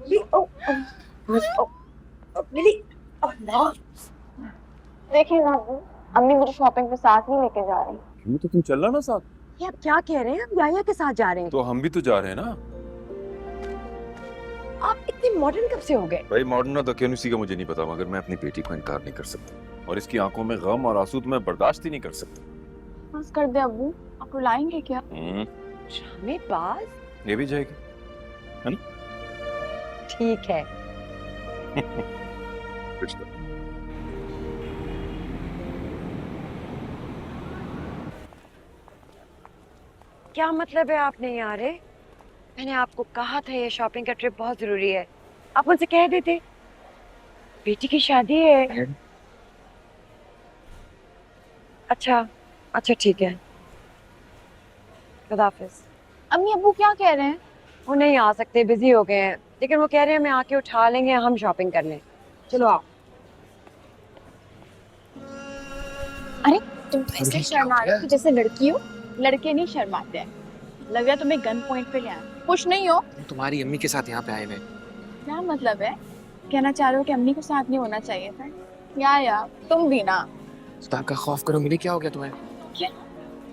मिली ओ ओ ओ ओ, मिली अल्लाह। देखिए बाबू, अम्मी मुझे शॉपिंग पे साथ नहीं लेके जा रही। क्यों, तो तुम चलना ना साथ। ये आप क्या कह रहे हैं? हम याया के साथ जा रहे हैं। तो हम भी तो जा रहे हैं ना। आप इतने मॉडर्न कब से हो गए? भाई मॉडर्न और दकियानुसी का मुझे नहीं पता, मगर मैं अपनी बेटी को इनकार नहीं कर सकता, और इसकी आंखों में गम और आंसू तो मैं बर्दाश्त ही नहीं कर सकता। बस कर दे अब्बू, आप रुलाएंगे क्या? हमें पास ये भी जाएगी, है ना? ठीक है। कुछ तो। क्या मतलब है आप नहीं आ रहे? मैंने आपको कहा था ये शॉपिंग का ट्रिप बहुत जरूरी है। आप मुझसे कह देते। बेटी की शादी है। अच्छा, अच्छा ठीक है। खुदा हाफिज। अम्मी अब्बू क्या कह रहे हैं? वो नहीं आ सकते, बिजी हो गए हैं, लेकिन वो कह रहे हैं मैं आके उठा लेंगे, हम शॉपिंग कर लें। चलो आओ। अरे तुम तो ऐसे शर्मा रहे हो कि जैसे लड़की हो। लड़के नहीं शर्माते हैं। लग रहा है तुम्हें गन पॉइंट पे ले आए। खुश नहीं हो? तुम्हारी अम्मी के साथ यहाँ पे आए हुए। क्या मतलब है? कहना चाह रहे हो कि अम्मी को साथ नहीं होना चाहिए था? यार तुम भी ना। खुदा का खौफ करो मिली, क्या हो गया तुम्हें? क्या?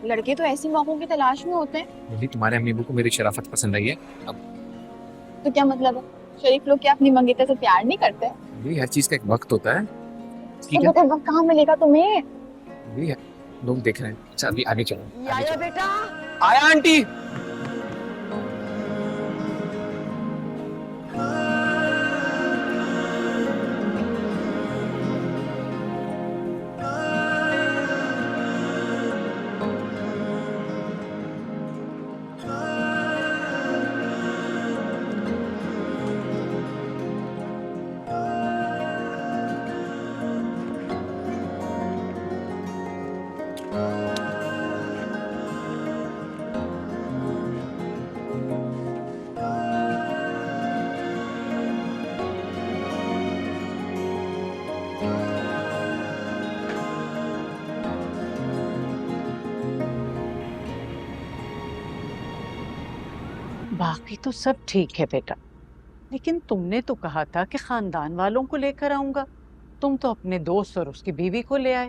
लड़के तो ऐसी मौकों की तलाश में होते हैं। मिली, तुम्हारे अम्मी को मेरी शराफत पसंद आई है। अब तो क्या मतलब है? शरीफ लोग क्या अपनी मंगेतर से प्यार नहीं करते? मिली, हर चीज का एक वक्त होता है। ठीक तो है, पता वक्त कहाँ मिलेगा तुम्हें? मिली है, लोग देख रहे हैं। अच्छा अभी आगे चलो, आगे याया चलो। बेटा। आया आंटी। बाकी तो सब ठीक है बेटा, लेकिन तुमने तो कहा था कि खानदान वालों को लेकर आऊंगा। तुम तो अपने दोस्त और उसकी बीवी को ले आए।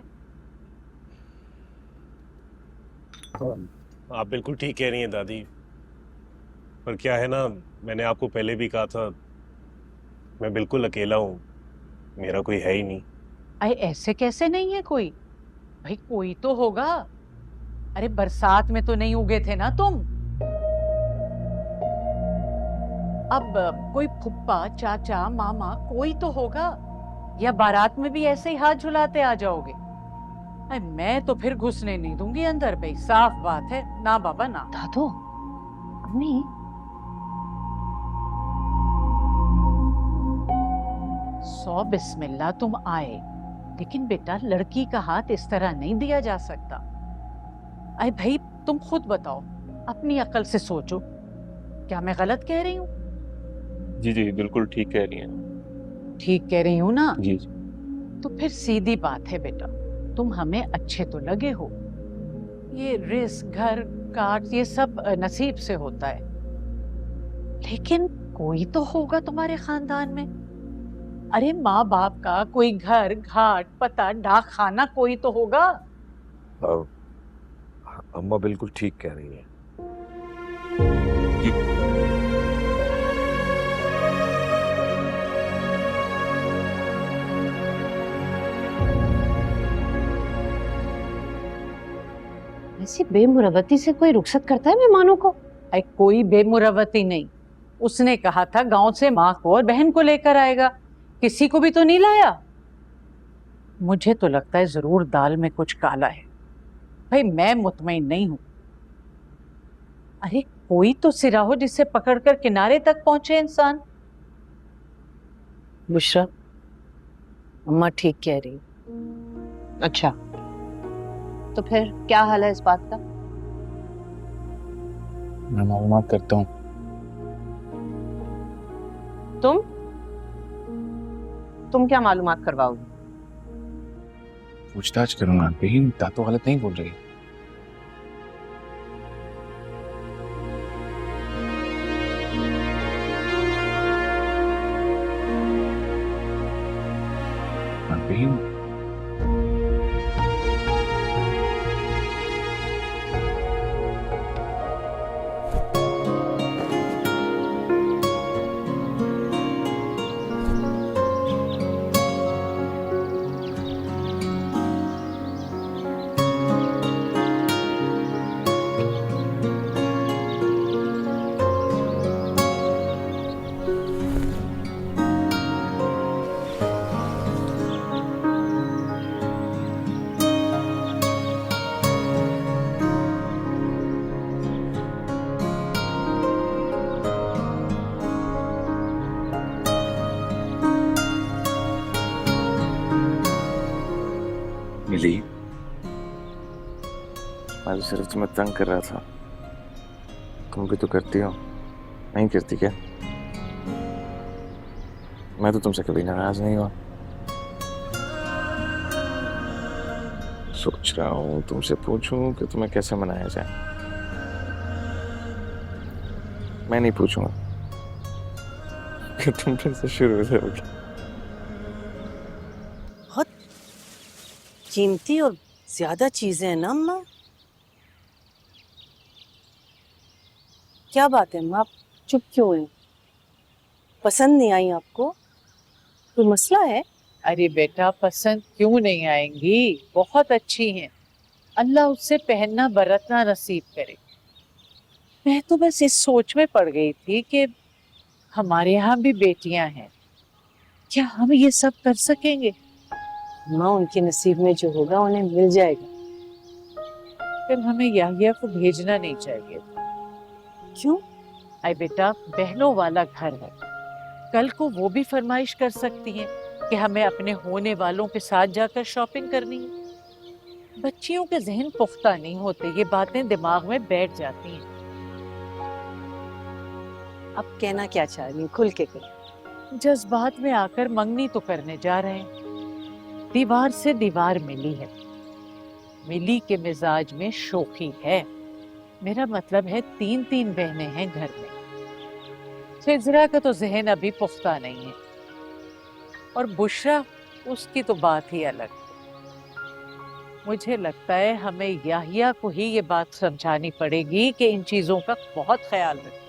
आप बिल्कुल ठीक कह रही हैं दादी। पर क्या है ना, मैंने आपको पहले भी कहा था, मैं बिल्कुल अकेला हूँ, मेरा कोई है ही नहीं। अरे ऐसे कैसे नहीं है कोई? भाई कोई तो होगा। अरे बरसात में तो नहीं उगे थे ना तुम? अब कोई फुप्पा चाचा मामा कोई तो होगा, या बारात में भी ऐसे ही हाथ झुलाते आ जाओगे? अरे मैं तो फिर घुसने नहीं दूंगी अंदर भाई, साफ बात है ना बाबा ना। दादू, अम्मी, सौ बिस्मिल्लाह तुम आए, लेकिन बेटा लड़की का हाथ इस तरह नहीं दिया जा सकता। अरे भाई तुम खुद बताओ, अपनी अकल से सोचो, क्या मैं गलत कह रही हूँ? जी जी बिल्कुल ठीक कह रही हैं। ठीक कह रही हूँ ना? जी जी। तो फिर सीधी बात है बेटा, तुम हमें अच्छे तो लगे हो। ये रिस्क घर काट ये सब नसीब से होता है, लेकिन कोई तो होगा तुम्हारे खानदान में। अरे माँ बाप का कोई घर घाट पता डाक खाना कोई तो होगा। अब अम्मा बिल्कुल ठीक कह रही है। ऐसी बेमुरवती से कोई रुखसत करता है मेहमानों को? अरे कोई बेमुरवती नहीं, उसने कहा था गांव से माँ को और बहन को लेकर आएगा, किसी को भी तो नहीं लाया। मुझे तो लगता है जरूर दाल में कुछ काला है। भाई मैं मुतमईन नहीं हूं। अरे कोई तो सिरा हो जिसे पकड़कर किनारे तक पहुंचे इंसान। बुशरा, अम्मा ठीक कह रही। अच्छा, तो फिर क्या हाल है इस बात का? मैं मालूमात करता हूँ। तुम क्या मालूमात करवाओगे? पूछताछ करूंगा, लेकिन तो गलत नहीं बोल रही। बहन मिली मैं सिर्फ तुम्हें तंग कर रहा था, तुम भी तो करती हो, नहीं करती क्या? मैं तो तुमसे कभी नाराज नहीं हुआ। सोच रहा हूँ तुमसे पूछूं कि तुम्हें कैसे मनाया जाए। मैं नहीं पूछूंगा कि तुम फिर से शुरू हो जाओगे। बहुत कीमती और ज्यादा चीजें हैं ना अम्मा। क्या बात है अम्मा, आप चुप क्यों हैं? पसंद नहीं आई आपको? कोई मसला है? अरे बेटा, पसंद क्यों नहीं आएंगी, बहुत अच्छी हैं। अल्लाह उससे पहनना बरतना नसीब करे। मैं तो बस इस सोच में पड़ गई थी कि हमारे यहाँ भी बेटियां हैं, क्या हम ये सब कर सकेंगे? अम्मा उनके नसीब में जो होगा उन्हें मिल जाएगा। फिर हमें याहिया को भेजना नहीं चाहिए। क्यों? अरे बेटा, बहनों वाला घर है, कल को वो भी फरमाइश कर सकती हैं कि हमें अपने होने वालों के साथ जाकर शॉपिंग करनी है। बच्चियों के जहन पुख्ता नहीं होते, ये बातें दिमाग में बैठ जाती हैं। आप कहना क्या चाह रही हैं? खुल के करो। जज्बात में आकर मंगनी तो करने जा रहे हैं। दीवार से दीवार मिली है, मिली के मिजाज में शोखी है। मेरा मतलब है 3-3 बहनें हैं घर में। फिजरा का तो जहन अभी पुख्ता नहीं है, और बुशरा, उसकी तो बात ही अलग है। मुझे लगता है हमें याहिया को ही ये बात समझानी पड़ेगी कि इन चीजों का बहुत ख्याल रखें।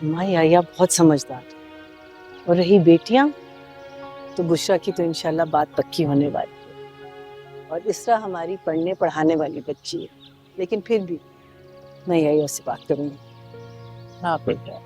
अम्मा याया बहुत समझदार है। और रही बेटियां, तो बुशरा की तो इंशाल्लाह बात पक्की होने वाली है। और इसरा हमारी पढ़ने पढ़ाने वाली बच्ची है, लेकिन फिर भी मैं याया से बात करूंगी। हाँ बेटा।